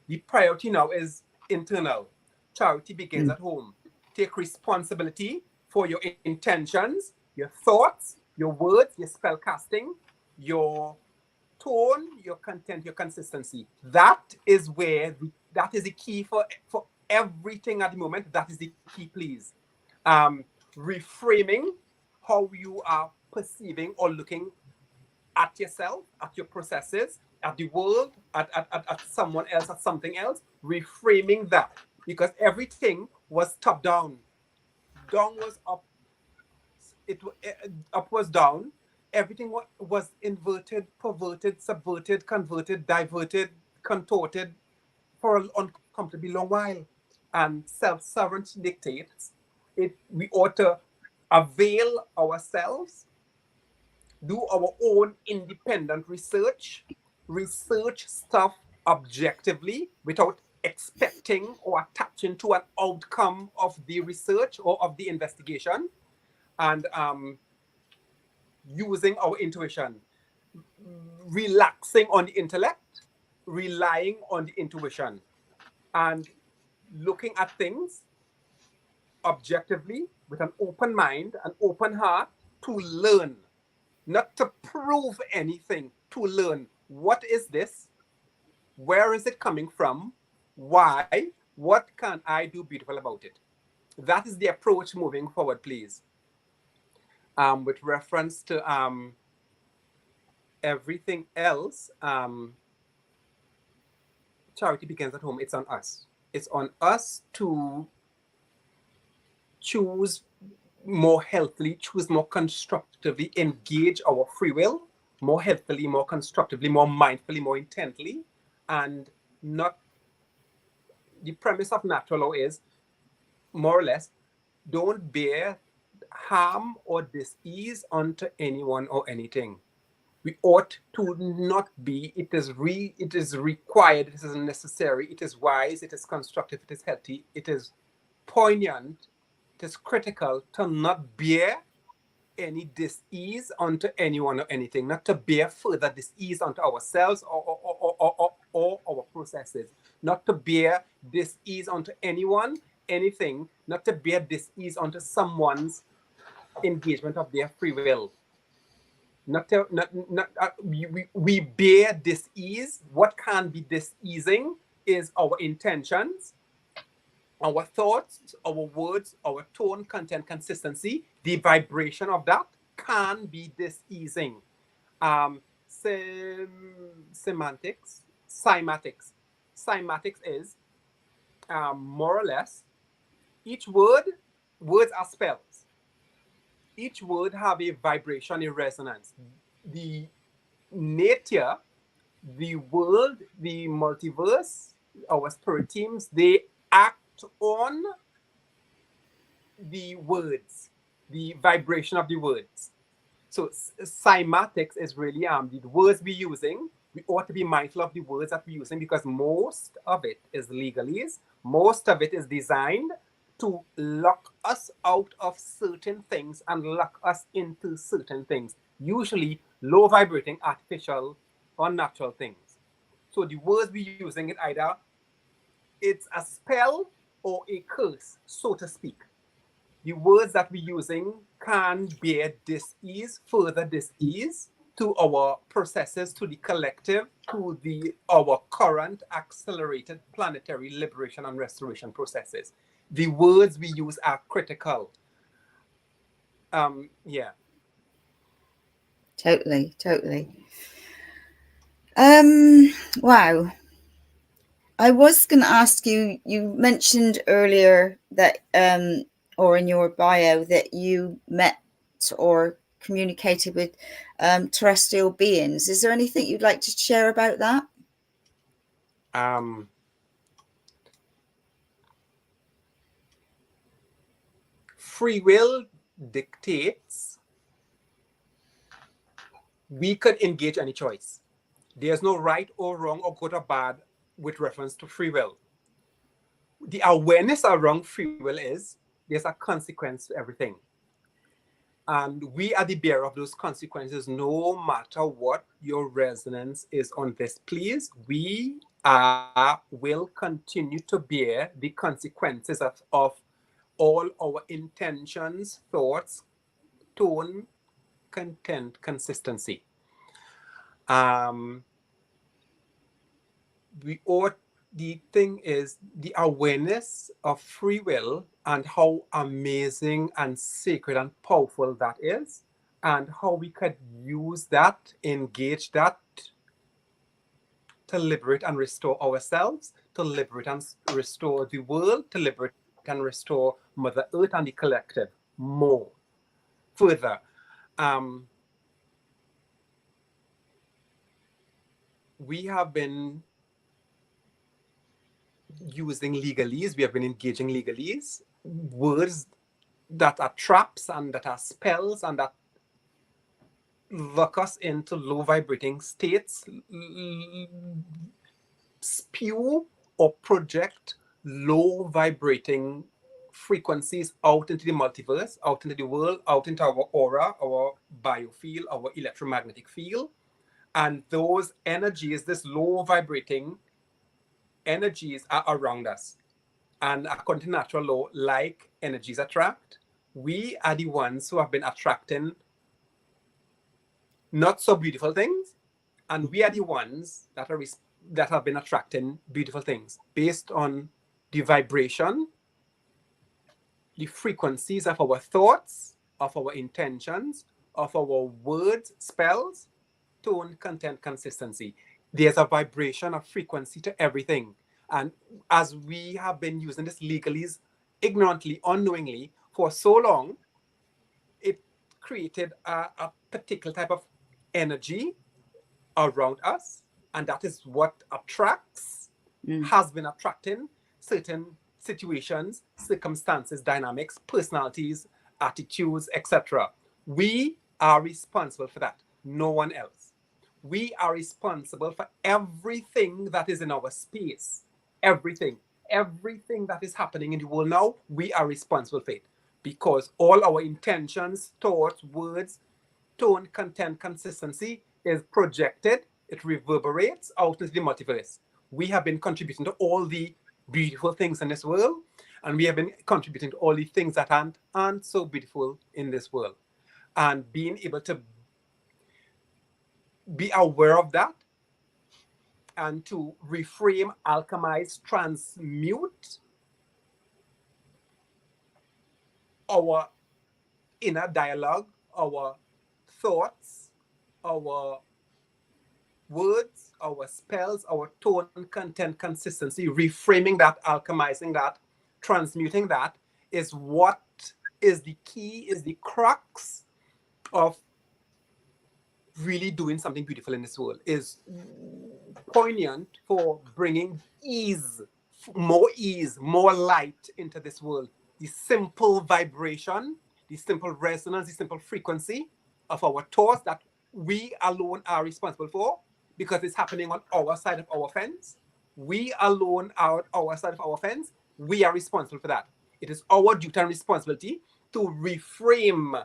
The priority now is internal. Charity begins at home. Take responsibility for your intentions, your thoughts, your words, your spell casting, your tone, your content, your consistency. That is where that is the key for everything at the moment. That is the key, please. Reframing how you are perceiving or looking at yourself, at your processes, at the world, at someone else, at something else. Reframing that, because everything was top down. Down was up. Up was down. Everything was inverted, perverted, subverted, converted, diverted, contorted for an uncomfortably long while. And self-sovereignty dictates we ought to avail ourselves, do our own independent research stuff objectively without expecting or attaching to an outcome of the research or of the investigation, and using our intuition, relaxing on the intellect, relying on the intuition, and looking at things objectively with an open mind, an open heart, to learn, not to prove anything, to learn. What is this? Where is it coming from? Why? What can I do beautiful about it? That is the approach moving forward, please. With reference to everything else, charity begins at home. It's on us. It's on us to choose more healthily, choose more constructively, engage our free will more healthily, more constructively, more mindfully, more intently, and not. The premise of natural law is, more or less, don't bear harm or dis-ease unto anyone or anything. We ought to not be. It is required, it is necessary, it is wise, it is constructive, it is healthy, it is poignant, it is critical to not bear any dis-ease unto anyone or anything, not to bear further dis-ease unto ourselves or our processes, not to bear dis-ease unto anyone, anything, not to bear dis-ease unto someone's engagement of their free will. We bear dis-ease. What can be dis-easing is our intentions, our thoughts, our words, our tone, content, consistency. The vibration of that can be dis-easing. Semantics, cymatics. Cymatics is more or less each words are spells. Each word have a vibration, a resonance. The nature, the world, the multiverse, our spirit teams, they act on the words, the vibration of the words. So cymatics is really the words we're using. We ought to be mindful of the words that we're using because most of it is legalese. Most of it is designed to lock us out of certain things and lock us into certain things, usually low vibrating, artificial, or natural things. So the words we're using, it either it's a spell or a curse, so to speak. The words that we're using can bear dis-ease, further dis-ease to our processes, to the collective, to our current accelerated planetary liberation and restoration processes. The words we use are critical. Yeah. Totally. Wow. I was going to ask you, you mentioned earlier that, or in your bio, that you met or communicated with terrestrial beings. Is there anything you'd like to share about that? Free will dictates we could engage any choice. There's no right or wrong or good or bad with reference to free will. The awareness around free will is there's a consequence to everything. And we are the bearer of those consequences, no matter what your resonance is on this. Please, we will continue to bear the consequences of all our intentions, thoughts, tone, content, consistency. The thing is the awareness of free will and how amazing and sacred and powerful that is, and how we could use that, engage that to liberate and restore ourselves, to liberate and restore the world, to liberate and restore Mother Earth and the collective more. Further, we have been using legalese, we have been engaging legalese, words that are traps and that are spells and that lock us into low vibrating states, spew or project low vibrating frequencies out into the multiverse, out into the world, out into our aura, our biofield, our electromagnetic field. And those energies, this low vibrating energies, are around us. And according to natural law, like energies attract, we are the ones who have been attracting not so beautiful things, and we are the ones that have been attracting beautiful things based on the vibration, the frequencies of our thoughts, of our intentions, of our words, spells, tone, content, consistency. There's a vibration of frequency to everything. And as we have been using this legalese ignorantly, unknowingly for so long, it created a particular type of energy around us. And that is what attracts, has been attracting certain situations, circumstances, dynamics, personalities, attitudes, etc. We are responsible for that, no one else. We are responsible for everything that is in our space. Everything that is happening in the world now, we are responsible for it. Because all our intentions, thoughts, words, tone, content, consistency is projected, it reverberates out into the multiverse. We have been contributing to all the beautiful things in this world, and we have been contributing to all the things that aren't so beautiful in this world. And being able to be aware of that and to reframe, alchemize, transmute our inner dialogue, our thoughts, our words, our spells, our tone, content, consistency, reframing that, alchemizing that, transmuting that is what is the key, is the crux of really doing something beautiful in this world, is poignant for bringing ease, more light into this world. The simple vibration, the simple resonance, the simple frequency of our thoughts that we alone are responsible for, because it's happening on our side of our fence. We alone are our side of our fence. We are responsible for that. It is our duty and responsibility to reframe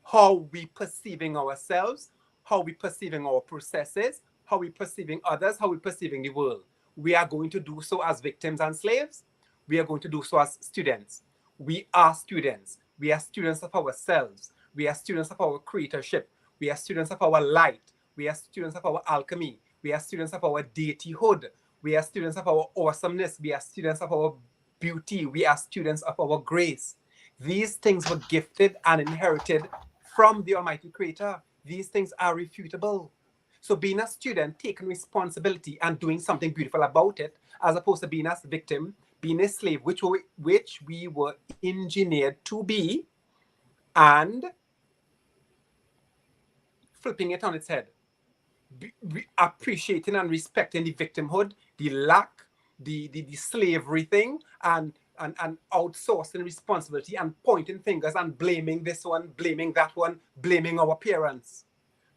how we perceiving ourselves, how we perceiving our processes, how we perceiving others, how we perceiving the world. We are going to do so as victims and slaves. We are going to do so as students. We are students. We are students of ourselves. We are students of our creatorship. We are students of our light. We are students of our alchemy. We are students of our deityhood. We are students of our awesomeness. We are students of our beauty. We are students of our grace. These things were gifted and inherited from the Almighty Creator. These things are refutable. So being a student, taking responsibility and doing something beautiful about it, as opposed to being a victim, being a slave, which we were engineered to be, and flipping it on its head. Appreciating and respecting the victimhood, the lack, the slavery thing, and outsourcing responsibility and pointing fingers and blaming this one, blaming that one, blaming our parents,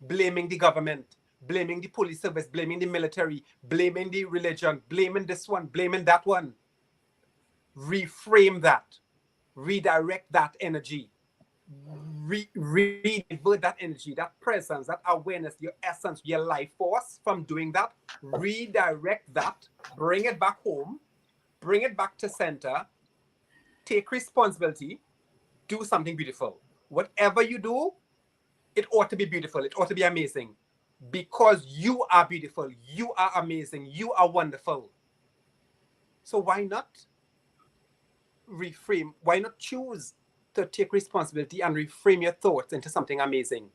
blaming the government, blaming the police service, blaming the military, blaming the religion, blaming this one, blaming that one. Reframe that, redirect that energy, redivert that energy, that presence, that awareness, your essence, your life force from doing that. Redirect that, bring it back home, bring it back to center, take responsibility, do something beautiful. Whatever you do, it ought to be beautiful. It ought to be amazing, because you are beautiful. You are amazing. You are wonderful. So why not reframe? Why not choose to take responsibility and reframe your thoughts into something amazing?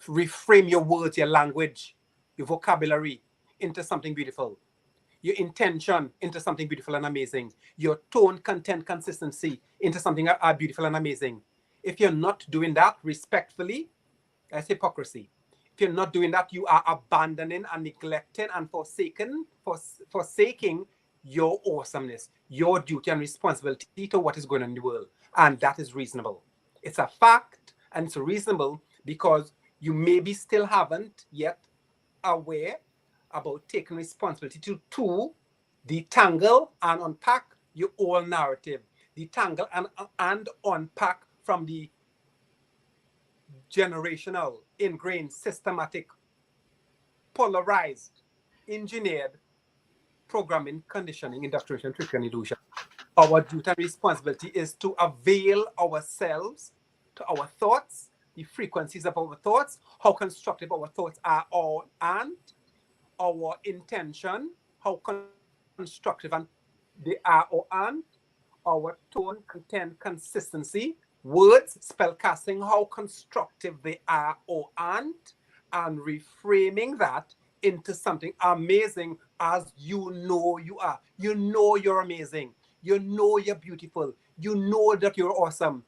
Reframe your words, your language, your vocabulary into something beautiful. Your intention into something beautiful and amazing. Your tone, content, consistency into something beautiful and amazing. If you're not doing that respectfully, that's hypocrisy. If you're not doing that, you are abandoning and neglecting and forsaking your awesomeness, your duty and responsibility to what is going on in the world. And that is reasonable. It's a fact, and it's reasonable because you maybe still haven't yet aware about taking responsibility to detangle and unpack your own narrative. Detangle and unpack from the generational, ingrained, systematic, polarized, engineered programming, conditioning, indoctrination, trick, and illusion. Our duty and responsibility is to avail ourselves to our thoughts, the frequencies of our thoughts, how constructive our thoughts are, and our intention, how constructive and they are, and our tone, content, consistency, words, spell casting, how constructive they are, and reframing that into something amazing as you know you are. You know you're amazing. You know you're beautiful. You know that you're awesome.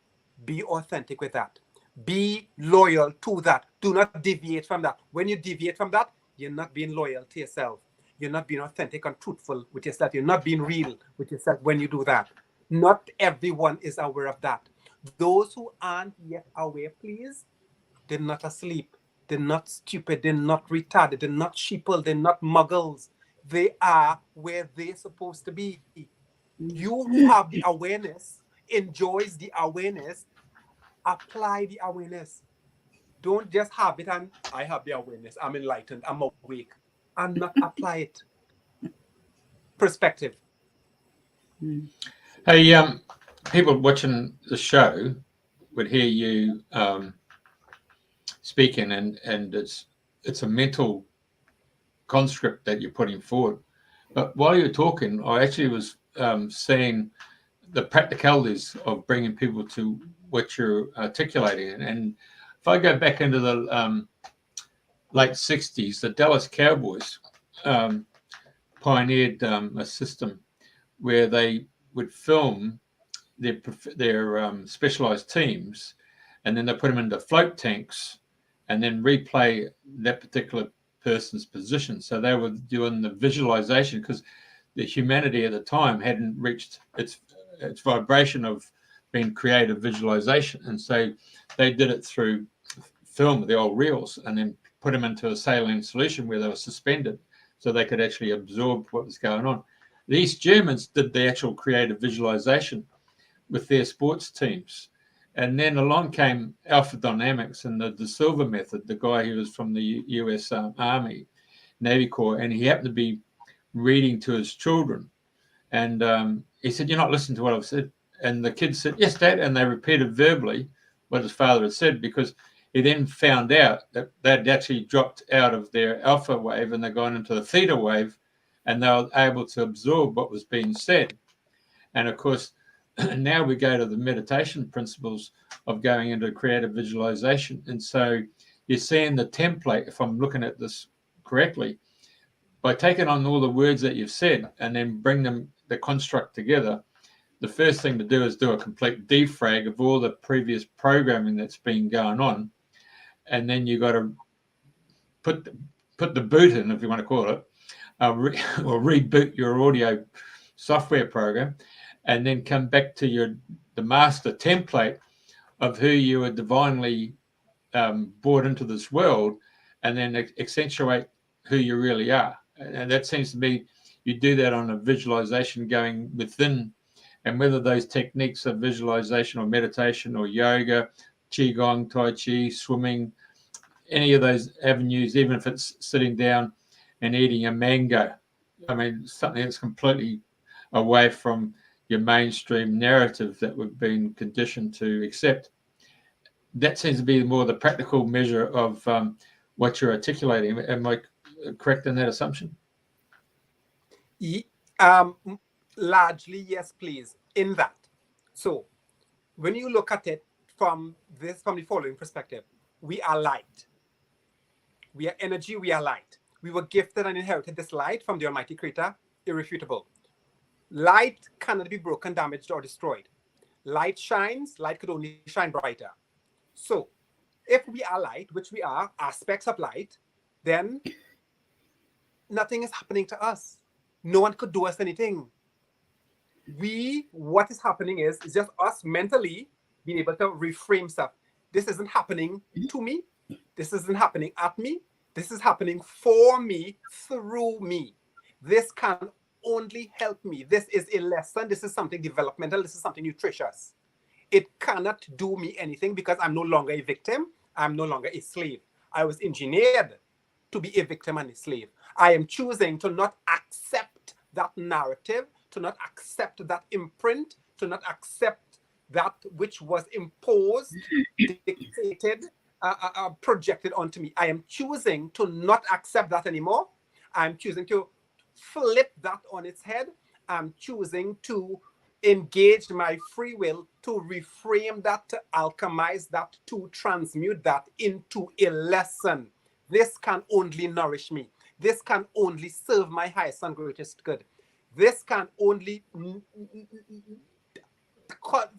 Be authentic with that. Be loyal to that. Do not deviate from that. When you deviate from that, you're not being loyal to yourself. You're not being authentic and truthful with yourself. You're not being real with yourself when you do that. Not everyone is aware of that. Those who aren't yet aware, please, they're not asleep. They're not stupid. They're not retarded. They're not sheeple. They're not muggles. They are where they're supposed to be. You who have the awareness, enjoys the awareness, apply the awareness. Don't just have it and I have the awareness, I'm enlightened, I'm awake, and not apply it. Perspective. Hey, people watching the show would hear you speaking, and it's a mental conscript that you're putting forward. But while you're talking, I actually was seeing the practicalities of bringing people to what you're articulating. And if I go back into late 60s, the Dallas Cowboys pioneered a system where they would film their specialized teams, and then they put them into float tanks and then replay that particular person's position. So they were doing the visualization, because the humanity at the time hadn't reached its vibration of being creative visualization. And so they did it through film, the old reels, and then put them into a saline solution where they were suspended so they could actually absorb what was going on. The East Germans did the actual creative visualization with their sports teams. And then along came Alpha Dynamics and the Silver method, the guy who was from the US Army, Navy Corps, and he happened to be reading to his children. And he said, "You're not listening to what I've said." And the kids said, "Yes, Dad." And they repeated verbally what his father had said, because he then found out that they'd actually dropped out of their alpha wave and they'd gone into the theta wave, and they were able to absorb what was being said. And of course, now we go to the meditation principles of going into creative visualization. And so you're seeing the template, if I'm looking at this correctly, by taking on all the words that you've said and then bring them, the construct together. The first thing to do is do a complete defrag of all the previous programming that's been going on. And then you got to put the boot in, if you want to call it, or reboot your audio software program, and then come back to the master template of who you are divinely brought into this world, and then accentuate who you really are. And that seems to be, you do that on a visualization going within, and whether those techniques are visualization or meditation or yoga, qigong, tai chi, swimming, any of those avenues, even if it's sitting down and eating a mango. I mean, something that's completely away from your mainstream narrative that we've been conditioned to accept. That seems to be more the practical measure of what you're articulating. Am I correct in that assumption? Largely, yes, please, in that. So when you look at it from the following perspective, we are light. We are energy, we are light. We were gifted and inherited this light from the Almighty Creator, irrefutable. Light cannot be broken, damaged, or destroyed. Light shines, light could only shine brighter. So if we are light, which we are, aspects of light, then nothing is happening to us. No one could do us anything. What is happening is just us mentally being able to reframe stuff. This isn't happening to me. This isn't happening at me. This is happening for me, through me. This can only help me. This is a lesson. This is something developmental. This is something nutritious. It cannot do me anything because I'm no longer a victim. I'm no longer a slave. I was engineered to be a victim and a slave. I am choosing to not accept that narrative, to not accept that imprint, to not accept that which was imposed, dictated, projected onto me. I am choosing to not accept that anymore. I'm choosing to flip that on its head. I'm choosing to engage my free will to reframe that, to alchemize that, to transmute that into a lesson. This can only nourish me. This can only serve my highest and greatest good. This can only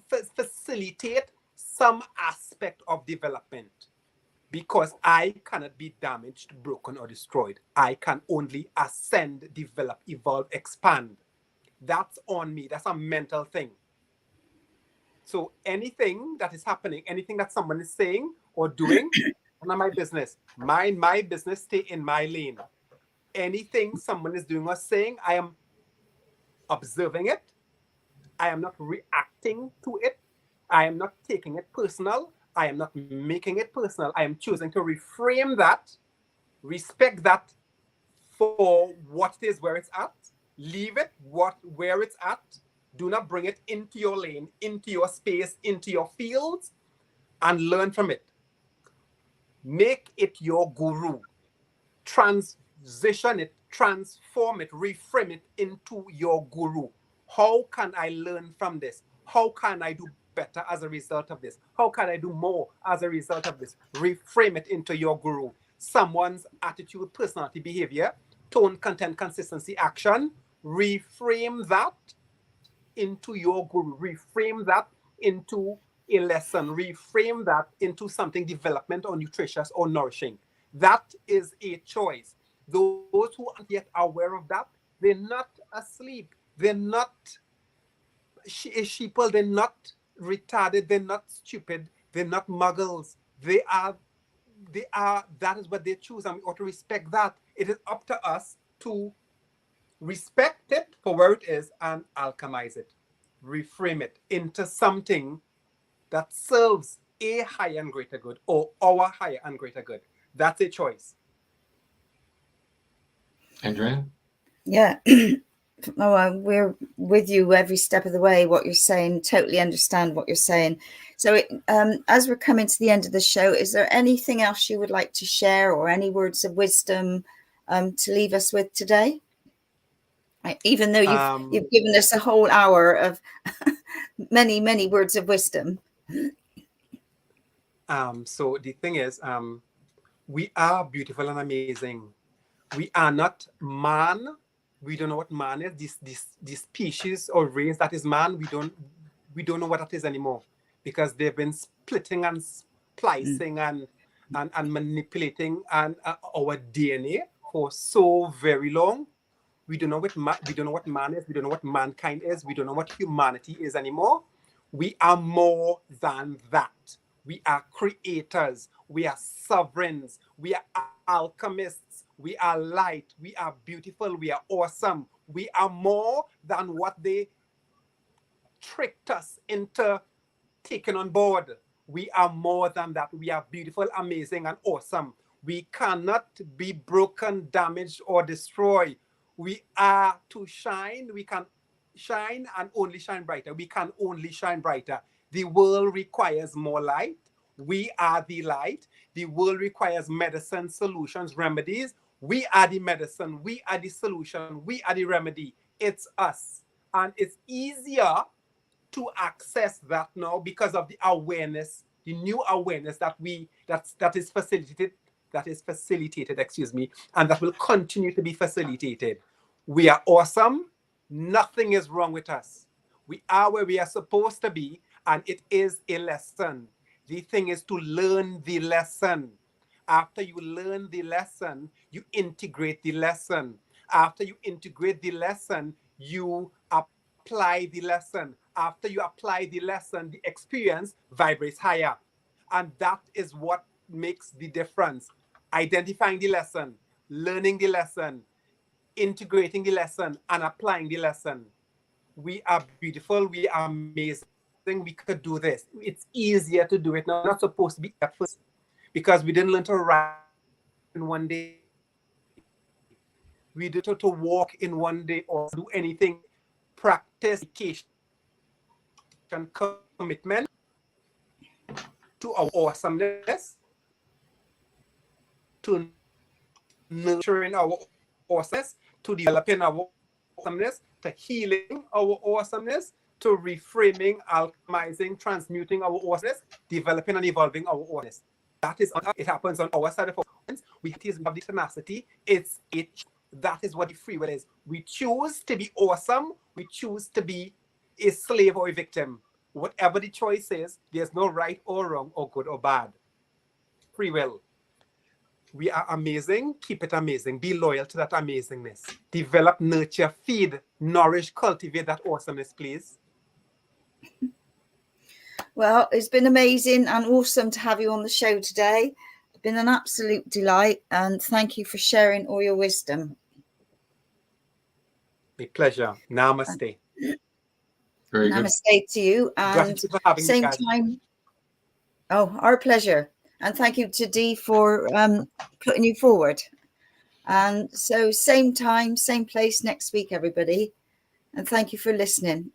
facilitate some aspect of development, because I cannot be damaged, broken, or destroyed. I can only ascend, develop, evolve, expand. That's on me. That's a mental thing. So anything that is happening, anything that someone is saying or doing, none of my business. Mind my business, stay in my lane. Anything someone is doing or saying, I am observing it. I am not reacting to it. I am not taking it personal. I am not making it personal. I am choosing to reframe that, respect that for what it is, where it's at. Leave it where it's at. Do not bring it into your lane, into your space, into your fields, and learn from it. Make it your guru. Transition it, transform it, reframe it into your guru. How can I learn from this? How can I do better as a result of this? How can I do more as a result of this? Reframe it into your guru. someone's attitude, personality, behavior, tone, content, consistency, action, reframe that into your guru, reframe that into a lesson, reframe that into something development or nutritious or nourishing. That is a choice. Those who aren't yet aware of that, they're not asleep. They're not sheeple. They're not retarded. They're not stupid. They're not muggles. They are, that is what they choose, and we ought to respect that. It is up to us to respect it for where it is and alchemize it, reframe it into something that serves a higher and greater good, or our higher and greater good. That's a choice. Andrea? Yeah. We're with you every step of the way. What you're saying, totally understand what you're saying. So as we're coming to the end of the show, is there anything else you would like to share, or any words of wisdom to leave us with today? Even though you've given us a whole hour of many words of wisdom. So the thing is, we are beautiful and amazing. We are not man. We don't know what man is. This species or race that is man, we don't know what that is anymore, because they've been splitting and splicing and manipulating our DNA for so very long. We don't know what man is. We don't know what mankind is. We don't know what humanity is anymore. We are more than that. We are creators. We are sovereigns. We are alchemists. We are light. We are beautiful. We are awesome. We are more than what they tricked us into taking on board. We are more than that. We are beautiful, amazing, and awesome. We cannot be broken, damaged, or destroyed. We are to shine. We can shine and only shine brighter. We can only shine brighter. The world requires more light. We are the light. The world requires medicine, solutions, remedies. We are the medicine. We are the solution. We are the remedy. It's us. And it's easier to access that now because of the awareness, the new awareness that is facilitated, and that will continue to be facilitated. We are awesome. Nothing is wrong with us. We are where we are supposed to be, and it is a lesson. The thing is to learn the lesson. After you learn the lesson, you integrate the lesson. After you integrate the lesson, you apply the lesson. After you apply the lesson, the experience vibrates higher. And that is what makes the difference. Identifying the lesson, learning the lesson, integrating the lesson, and applying the lesson. We are beautiful. We are amazing. We could do this. It's easier to do it now. We're not supposed to be at first, because we didn't learn to write in one day. We did to walk in one day or do anything. Practice, education, commitment to our awesomeness, to nurturing our awesomeness, to developing our awesomeness, to healing our awesomeness, to reframing, alchemizing, transmuting our awesomeness, developing and evolving our awesomeness. That is, it happens on our side of our hands. We have the tenacity. That is what the free will is. We choose to be awesome. We choose to be a slave or a victim. Whatever the choice is, there's no right or wrong or good or bad. Free will. We are amazing. Keep it amazing. Be loyal to that amazingness. Develop, nurture, feed, nourish, cultivate that awesomeness, please. Well, it's been amazing and awesome to have you on the show today. It's been an absolute delight, and thank you for sharing all your wisdom. My pleasure. Namaste. Very good. Namaste to you. And same time. Oh, our pleasure. And thank you to Dee for putting you forward. And so same time, same place next week, everybody. And thank you for listening.